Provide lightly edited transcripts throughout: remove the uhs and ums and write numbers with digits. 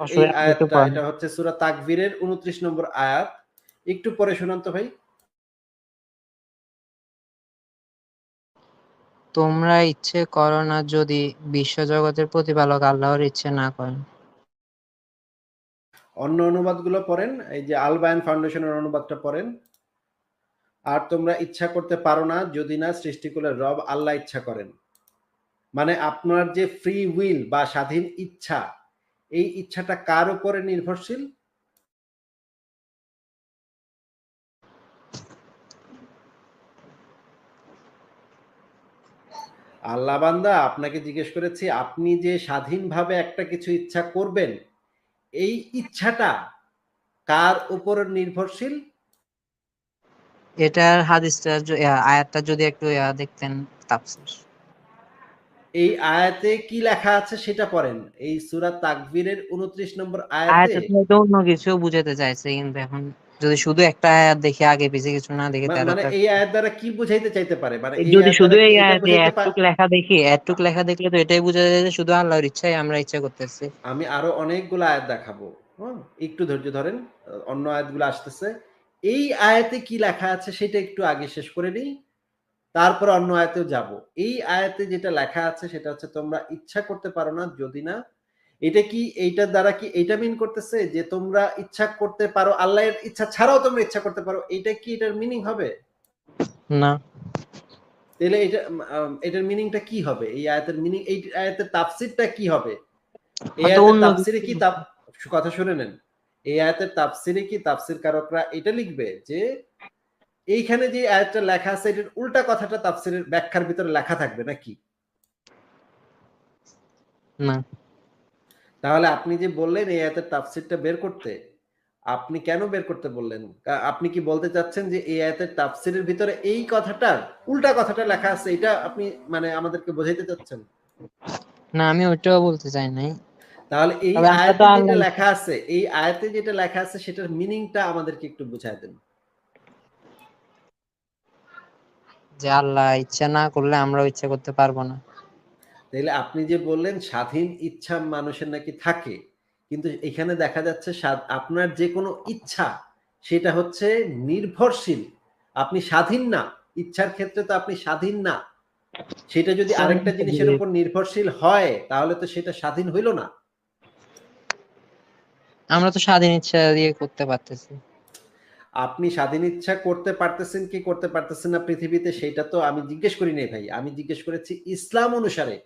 এই আয়াতটা, এটা হচ্ছে সূরা তাকবীরের 29 নম্বর আয়াত। একটু পরে শোনান তো ভাই। তোমরা ইচ্ছে করো না যদি বিশ্বজগতের প্রতিপালক আল্লাহর ইচ্ছে না করেন। অন্য অনুবাদগুলো পড়েন, এই যে আল বায়ান ফাউন্ডেশনের অনুবাদটা পড়েন। আর তোমরা ইচ্ছা করতে পারো না যদি না সৃষ্টিকুলের রব আল্লাহ ইচ্ছা করেন। মানে আপনার যে ফ্রি উইল বা স্বাধীন ইচ্ছা, এই ইচ্ছাটা কার উপরে নির্ভরশীল? আল্লাহ বান্দা, আপনাকে জিজ্ঞেস করেছি আপনি যে স্বাধীনভাবে একটা কিছু ইচ্ছা করবেন, এই ইচ্ছাটা কার উপর নির্ভরশীল? এটার হাদিসটা আয়াতটা যদি একটু দেখতেন তাফসীর। এই আয়াতে কি লেখা আছে সেটা পড়েন। এই সূরা তাকবীরের 29 নম্বর আয়াতে। আয়াতে তো অন্য কিছু বুঝাতে চাইছে, কিন্তু এখন যদি শুধু একটা আয়াত দেখে আগে পিছে কিছু না দেখে তাহলে মানে তো এই আয়াত দ্বারা কি বুঝাইতে চাইতে পারে? মানে এই যদি আয়াত শুধু দ্বারা কি এই এটা আয়াতে বুঝাইতে এতটুক লেখা দেখি, এতটুক লেখা দেখলে তো এটাই বোঝা যায় যে শুধু আল্লাহর ইচ্ছাই আমরা ইচ্ছা করতেছি। আমি আরো অনেকগুলো আয়াত দেখাবো। একটু ধৈর্য ধরেন, অন্য আয়াতগুলো আসতেছে। এই আয়াতে কি লেখা আছে সেটা একটু আগে শেষ করে নিই, তারপর অন্য আয়াতেও যাব। এই আয়াতে যেটা লেখা আছে সেটা হচ্ছে তোমরা ইচ্ছা করতে পারো না যদি না, এটা কি এইটার দ্বারা কি এইটা মিন করতেছে যে তোমরা ইচ্ছা করতে পারো আল্লাহর ইচ্ছা ছাড়াও তোমরা ইচ্ছা করতে পারো, এটা কি এটার মিনিং হবে? না, তাহলে এটা এটার মিনিংটা কি হবে? এই আয়াতের মিনিং, এই আয়াতের তাফসিরটা কি হবে? এই হয়তো আয়াতের অন্য তাফসিরে কিছু। কি কথা শুনে নেন। এই আয়াতের তাফসিরে কি তাফসির কারকরা এটা লিখবে যে এইখানে যে আয়াতটা লেখা আছে এটার উল্টা কথাটা তাফসিরের ব্যাখ্যার ভিতরে লেখা থাকবে নাকি? না, তাহলে আপনি যে বললেন এই আয়াতের তাফসিরটা বের করতে, আপনি কেন বের করতে বললেন? আপনি কি বলতে চাচ্ছেন যে এই আয়াতের তাফসিরের ভিতরে এই কথাটার উল্টা কথাটা লেখা আছে, এটা আপনি মানে আমাদেরকে বোঝাইতে চাচ্ছেন? না, আমি ওইটাও বলতে চাই নাই। তাহলে এই তবে আমরা তো আয়াতে যেটা আল্লাহ লেখা আছে, এই আয়াতে যেটা লেখা আছে সেটার মিনিংটা আমাদেরকে একটু বুঝায় দেন। যে আল্লাহ ইচ্ছা না করলে আমরাও ইচ্ছা করতে পারবো না। তাইলে আপনি যে বললেন স্বাধীন ইচ্ছা মানুষের নাকি থাকে, কিন্তু এখানে দেখা যাচ্ছে আপনার যে কোনো ইচ্ছা সেটা হচ্ছে নির্ভরশীল। আপনি স্বাধীন না। ইচ্ছার ক্ষেত্রে তো আপনি স্বাধীন না। সেটা যদি আরেকটা জিনিসের উপর নির্ভরশীল হয় তাহলে তো সেটা স্বাধীন হইল না। আমরা তো স্বাধীন ইচ্ছা দিয়ে করতে পারতেছি। আপনি স্বাধীন ইচ্ছা করতে পারতেছেন কি করতে পারতেছেন না পৃথিবীতে, সেটা তো আমি জিজ্ঞেস করি নাই ভাই। আমি জিজ্ঞেস করেছি ইসলাম অনুসারে,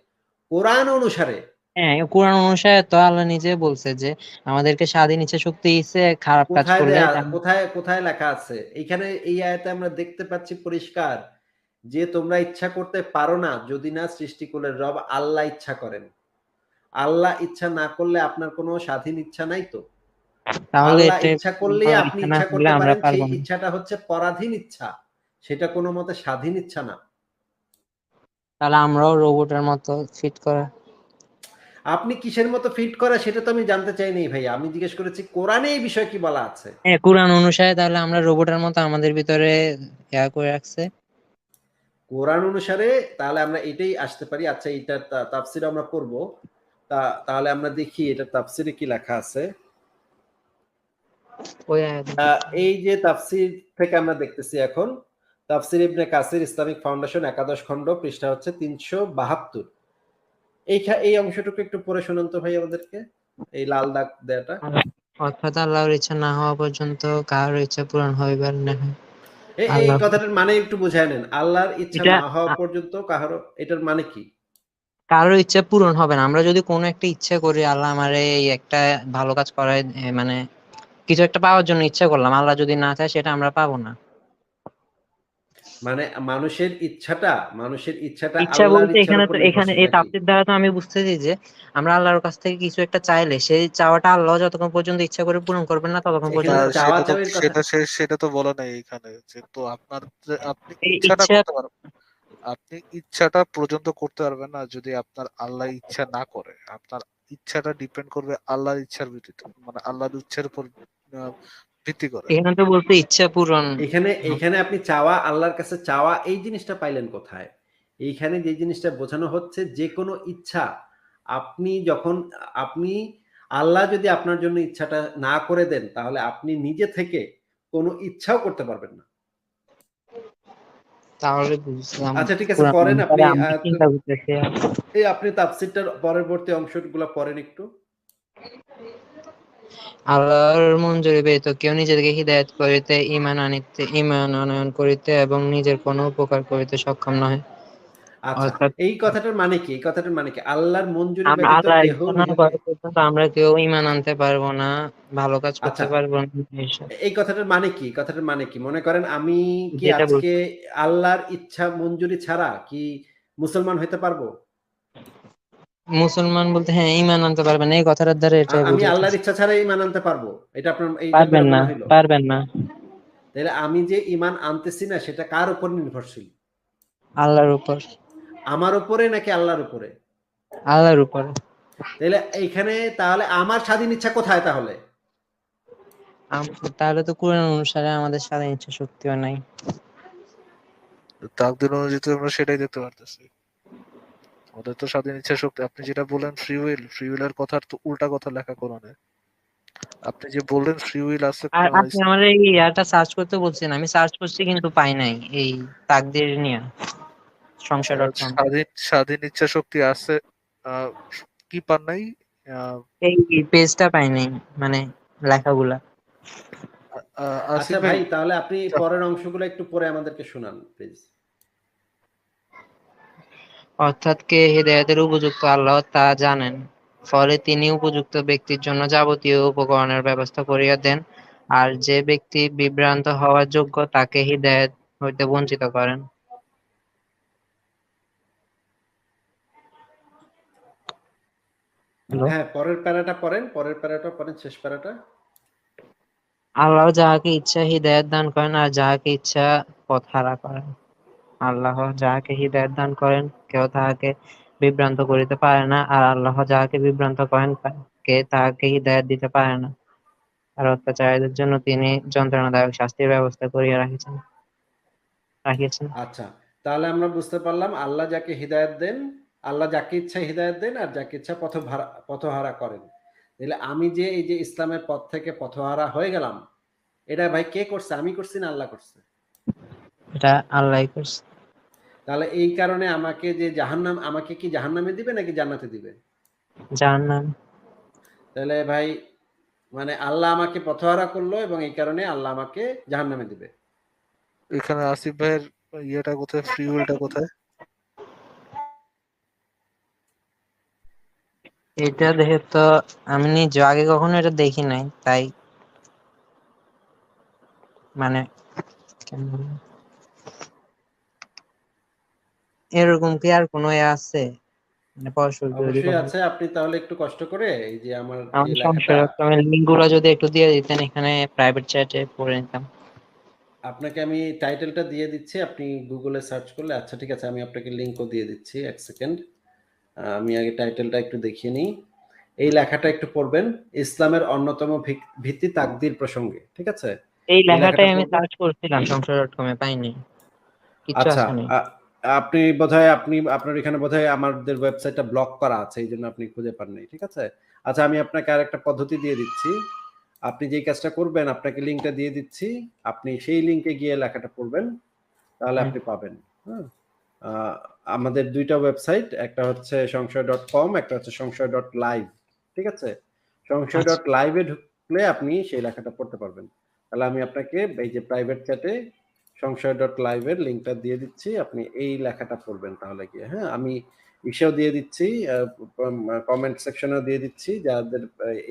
কোরআন অনুসারে। হ্যাঁ, কোরআন অনুসারে তো আল্লাহ নিজে বলছে যে আমাদেরকে স্বাধীন ইচ্ছা শক্তি দিয়েছে, খারাপ কাজ কোথায় করলে দেয়া, কোথায় কোথায় লেখা আছে? এইখানে এই আয়াতে আমরা দেখতে পাচ্ছি পরিষ্কার যে তোমরা ইচ্ছা করতে পারো না যদি না সৃষ্টিকুলের রব আল্লাহ ইচ্ছা করেন। আল্লাহ ইচ্ছা না করলে আপনার কোনো স্বাধীন ইচ্ছা নাই তো। তাহলে আল্লাহ এটা ইচ্ছা করলেই আপনি ইচ্ছা না ইচ্ছা করলে করতে আমরা পারেন, পারবো সেই না। ইচ্ছাটা হচ্ছে পরাধীন ইচ্ছা। সেটা কোনো মতে স্বাধীন ইচ্ছা না। তাহলে আমরাও রোবটের মতো ফিট করা। আপনি কিসের মতো ফিট করা সেটা তো আমি জানতে চাইনি ভাই। আমি জিজ্ঞেস করেছি কোরআনে এই বিষয়ে কি বলা আছে? হ্যাঁ, কোরআন অনুসারে তাহলে আমরা রোবটের মতো আমাদের ভিতরে করে রাখছে। কোরআন অনুসারে তাহলে আমরা এটাই আসতে পারি। আচ্ছা, এইটার তাফসির আমরা করব। তাহলে আমরা দেখি এটা তাফসিরে কি লেখা আছে। ওই আয়াত। এই যে তাফসির থেকে আমরা দেখতেছি এখন, তাফসির ইবনে কাসির ইসলামিক ফাউন্ডেশন 11 খণ্ড, পৃষ্ঠা হচ্ছে 372। এই অংশটুকু একটু পড়ে শোনান তো ভাই আমাদেরকে, এই লাল দাগ দেয়াটা। অর্থাৎ আল্লাহর ইচ্ছা না হওয়া পর্যন্ত কারোর ইচ্ছা পূরণ হইবার নহে। এই আল্লাহ, কথাটার মানে একটু বুঝায় নেন। আল্লাহর ইচ্ছা এটা না হওয়া পর্যন্ত কারো, এটার মানে কি? কারোর ইচ্ছা পূরণ হবে না। আমরা যদি কোনো একটা ইচ্ছা করি, আল্লাহ আমারে এই একটা ভালো কাজ করায়, মানে কিছু একটা পাওয়ার জন্য ইচ্ছা করলাম, আল্লাহ যদি না চায় সেটা আমরা পাবো না। মানে মানুষের ইচ্ছাটা ইচ্ছা আল্লাহর বলতে ইচ্ছার এখানে উপর তো, এখানে নির্ভরশীল এই নাকি? তাফসীর দ্বারা তো আমি বুঝতেছি যে আমরা আল্লাহর কাছ থেকে কিছু একটা চাইলে সেই চাওয়াটা আল্লাহ যতক্ষণ পর্যন্ত ইচ্ছা করে পূরণ করবেন না ততক্ষণ এখানে পর্যন্ত তো চাওয়া চাওয়ির কথা। সেটা তো বলা নাই এখানে যে তো আপনার আপনি এই ইচ্ছাটা ইচ্ছা। করতে পারবেন। আপনি ইচ্ছাটা পর্যন্ত করতে পারবেন না যদি আপনার আল্লাহ ইচ্ছা না করে। আপনার ইচ্ছাটা ডিপেন্ড করবে আল্লাহর ইচ্ছার ভিত্তিতে, মানে আল্লাহর ইচ্ছার উপর আহ, ভিত্তি করে। এখানে তো বলতে ইচ্ছা পূরণ। এখানে এখানে আপনি চাওয়া, আল্লাহর কাছে চাওয়া, এই জিনিসটা পাইলেন কোথায়? এইখানে যে জিনিসটা বোঝানো হচ্ছে যে কোনো ইচ্ছা, আপনি যখন আপনি আল্লাহ যদি আপনার জন্য ইচ্ছাটা না করে দেন, তাহলে আপনি নিজে থেকে কোনো ইচ্ছাও করতে পারবেন না। তাহলে বুঝলাম। আচ্ছা ঠিক আছে, কোরআন পড়েন আপনি অনুসারে আমি চিন্তা করতেছি। আপনি তাফসীরটার পরবর্তী অংশগুলা পড়েন একটু। আল্লাহর মঞ্জুরি ব্যতীত কেউ নিজেকে হিদায়াত করিতে, ঈমান আনয়ন করিতে এবং নিজের কোন উপকার করিতে সক্ষম নহে। আচ্ছা, অর্থাৎ এই কথাটার মানে কি? এই কথাটার মানে কি? আল্লাহর মঞ্জুরি আমরা ব্যতীত আল্লাহর কেহ ইচ্ছা না নিজেকে করা পর্যন্ত আমরা কেউ ঈমান আনতে পারবো না, ভালো কাজ করতে আচ্ছা, পারবো না, এইসব। এই কথাটার মানে কি? কথাটার মানে কি? মনে করেন আমি কি যেটা আজকে বলছি, আল্লাহর ইচ্ছা মঞ্জুরি ছাড়া কি মুসলমান হইতে পারবো? মুসলমান বলতে হ্যাঁ ঈমান আনতে পারবেন, এই কথাটার দ্বারা এটাই আমি আল্লাহর বুঝাইতেছি। ইচ্ছা ছাড়া ঈমান আনতে পারবো? এটা আপনার এইটা করে পারবেন না, মনে হইলো? পারবেন না। তাইলে আমি যে ঈমান আনতেছি না সেটা কার উপর নির্ভরশীল? আল্লাহর উপর। আমার উপরে নাকি আল্লাহর উপরে? আল্লাহর উপর। তাইলে এইখানে তাহলে আমার স্বাধীন ইচ্ছা কোথায় তাহলে? তাহলে তো কোরআন অনুসারে আমাদের স্বাধীন ইচ্ছা শক্তিও নাই। তাকদীর অনুযায়ী তো আমরা সেটাই দেখতে পারতেছি। আমাদের তো স্বাধীন ইচ্ছা শক্তি, আপনি যেটা বললেন ফ্রি উইলের কথার তো উল্টা কথা লেখা কোরআনে। আপনি যে বললেন ফ্রি উইল আছে আর আপনি আমার এই ইয়াটা সার্চ করতে বলছেন, আমি সার্চ করছি কিন্তু পাই নাই এই তাকদীর নিয়ে সংশয়.com। স্বাধীন ইচ্ছা শক্তি আছে, আহ, কি পান নাই? আহ, এই পেজটা পাই নাই, মানে লেখাগুলা। আচ্ছা আসিফ ভাই, ভাই, তাহলে আপনি পরের অংশগুলো একটু পড়ে আমাদেরকে শোনান প্লিজ। অর্থাৎ কে হিদায়াতের উপযুক্ত আল্লাহ তা জানেন, ফলে তিনি উপযুক্ত ব্যক্তির জন্য যাবতীয় উপকরণের ব্যবস্থা করিয়া দেন, আর যে ব্যক্তি বিভ্রান্ত হওয়ার যোগ্য তাকে হিদায়াত হইতে বঞ্চিত করেন। হ্যালো। হ্যাঁ, পরের প্যারাটা পড়েন, পরের প্যারাটা পড়েন, শেষ প্যারাটা। আল্লাহ যাহাকে ইচ্ছা হিদায়াত দান করেন আর যাহাকে ইচ্ছা পথহারা করেন। আল্লাহ যাহাকে হিদায়াত দান করেন কেউ তাহাকে বিভ্রান্ত করিতে পারে না, আর আল্লাহ যাহাকে বিভ্রান্ত করেন কে তাহাকে হিদায়াত দিতে পারে না। আর অত্যাচারীদের জন্য তিনি যন্ত্রণাদায়ক শাস্তির ব্যবস্থা করিয়া রাখিয়েছেন। আচ্ছা, তাহলে আমরা বুঝতে পারলাম আল্লাহ যাকে হিদায়াত দেন, আল্লাহ যাকে ইচ্ছা হিদায়াত দেন আর যাকে ইচ্ছা পথহারা করেন। তাহলে আমি যে এই যে ইসলামের পথ থেকে পথহারা হয়ে গেলাম, এটা ভাই কে করছে? আমি করছি না আল্লাহ করছে? এটা আল্লাহই করছে। তাহলে এই কারণে আমাকে কি জাহান্নামে দিবে নাকি জান্নাতে দিবে? জাহান্নাম। তাহলে ভাই মানে আল্লাহ আমাকে পথহারা করলো এবং এই কারণে আল্লাহ আমাকে জাহান্নামে দিবে। এখানে আসিফ ভাইয়ের ইয়েটা কোথায়, ফ্রি উইলটা কোথায়? এটা দেখে তো আমি নিজে আগে কখনো এটা দেখি নাই, তাই মানে কেমন বলবো? এরকম কি আর কোনো ইয়ে আছে, মানে পড়াশোনা তৈরি অবশ্যই করার? আছে। আপনি তাহলে একটু কষ্ট করে এই যে আমার যে আমার লেখাটা সংশয় লিঙ্ক গুলো যদি একটু দিয়ে দিতেন, এখানে প্রাইভেট চ্যাটে পড়ে নিতাম। আপনাকে আমি টাইটেলটা দিয়ে দিচ্ছি। আপনি গুগলে সার্চ করলে আচ্ছা ঠিক আছে, আমি আপনাকে লিংকও দিয়ে দিচ্ছি। ১ সেকেন্ড। আমি আগে টাইটেলটা একটু দেখিয়ে নিই। এই লেখাটা একটু পড়বেন। ইসলামের অন্যতম ভিত্তি তাকদীর প্রসঙ্গে। ঠিক আছে? এই এই লেখাটা লেখাটাই আমি পড়বেন। সার্চ করছিলাম সংশয়.com এ, পাইনি, কিচ্ছু আচ্ছা, আসেনি। আপনার এখানে বোধহয় আমাদের ওয়েবসাইটটা ব্লক করা আছে। এইজন্য আপনি খুঁজে পান নাই। ঠিক আছে? আচ্ছা, আমি আপনাকে আরেকটা পদ্ধতি দিয়ে দিচ্ছি। আপনি যেই কাজটা করবেন, আপনাকে লিংকটা দিয়ে দিচ্ছি। আপনি সেই লিংকে গিয়ে লেখাটা পড়বেন। তাহলে হুম, আপনি পাবেন। হ্যাঁ? আ আমাদের ২ টা ওয়েবসাইট। একটা হচ্ছে সংশয়.com, একটা হচ্ছে সংশয়.live। ঠিক আছে? আচ্ছা। সংশয়.live এ ঢুকলে আপনি সেই লেখাটা পড়তে পারবেন। তাহলে আমি আপনাকে এই যে প্রাইভেট চ্যাটে সংশয়.live এর লিংকটা দিয়ে দিচ্ছি। আপনি এই লেখাটা পড়বেন তাহলে গিয়ে। হ্যাঁ? আমি ইসেও দিয়ে দিচ্ছি, কমেন্ট সেকশনেও দিয়ে দিচ্ছি। যাদের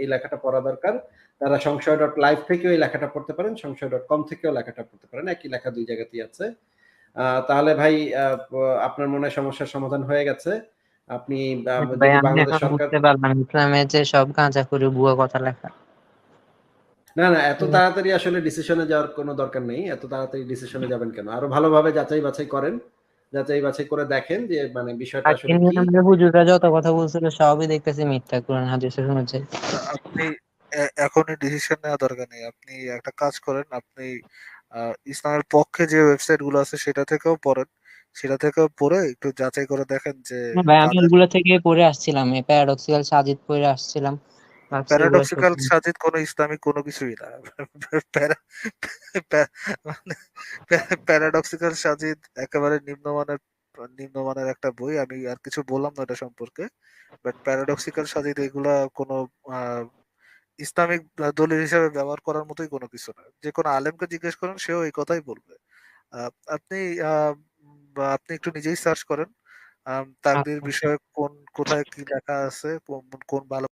এই লেখাটা পড়া দরকার তারা সংশয়.live থেকেও এই লেখাটা পড়তে পারেন, সংশয়.com থেকেও লেখাটা পড়তে পারেন। একই লেখা ২ জায়গাতেই আছে। তাহলে ভাই আপনার মনে হয় সমস্যার সমাধান হয়ে গেছে। আপনি হ্যাঁ ভাই, যদি আমি বাংলাদেশ এখন সরকার বুঝতে পারলাম ইসলামে যে সব গাঁজাখুরি ভুয়া কথা লেখা। না, এত তাড়াতাড়ি আসলে ডিসিশনে যাওয়ার কোনো দরকার নেই। এত তাড়াতাড়ি ডিসিশনে যাবেন কেন? আরো ভালোভাবে যাচাই বাছাই করেন। যাচাই বাছাই করে দেখেন যে মানে বিষয়টা আজকে আসলে নিয়ে কি। আমাদের হুজুররা যত কথা বলছিল সবই দেখতেছি মিথ্যা, কোরআন হাদিসের অনুযায়ী। আপনি এখনই ডিসিশন নেওয়া দরকার নেই। আপনি একটা কাজ করেন, আপনি ইসলামের পক্ষে যে ওয়েবসাইট গুলো আছে সেটা থেকেও পড়েন। সেটা থেকেও পড়ে একটু যাচাই করে দেখেন যে হ্যাঁ ভাই, আমি কাদের। ওইগুলো থেকে পড়ে আসছিলাম, এই প্যারাডক্সিয়াল সাজিদ পড়ে আসছিলাম, তাফসীরগুলো প্যারাডক্সিক্যাল সঠিক। সাজিদ কোনো ইসলামিক কোনো কিছুই না। প্যারা প্যা মানে প্যারাডক্সিক্যাল সাজিদ একেবারে নিম্নমানের একটা বই। আমি আর কিছু বললাম না এটা সম্পর্কে। বাট প্যারাডক্সিক্যাল সাজিদ এগুলা কোনো আ ইসলামিক দলিল হিসেবে ব্যবহার করার মতোই কোনো কিছু না। যেকোনো আলেমকে জিজ্ঞেস করেন সেও এই কথাই বলবে। আ আপনি আ আপনি একটু নিজেই সার্চ করেন। তাকদীর আচ্ছা। বিষয়ে কোথায় কি লেখা আছে, কোন ভালো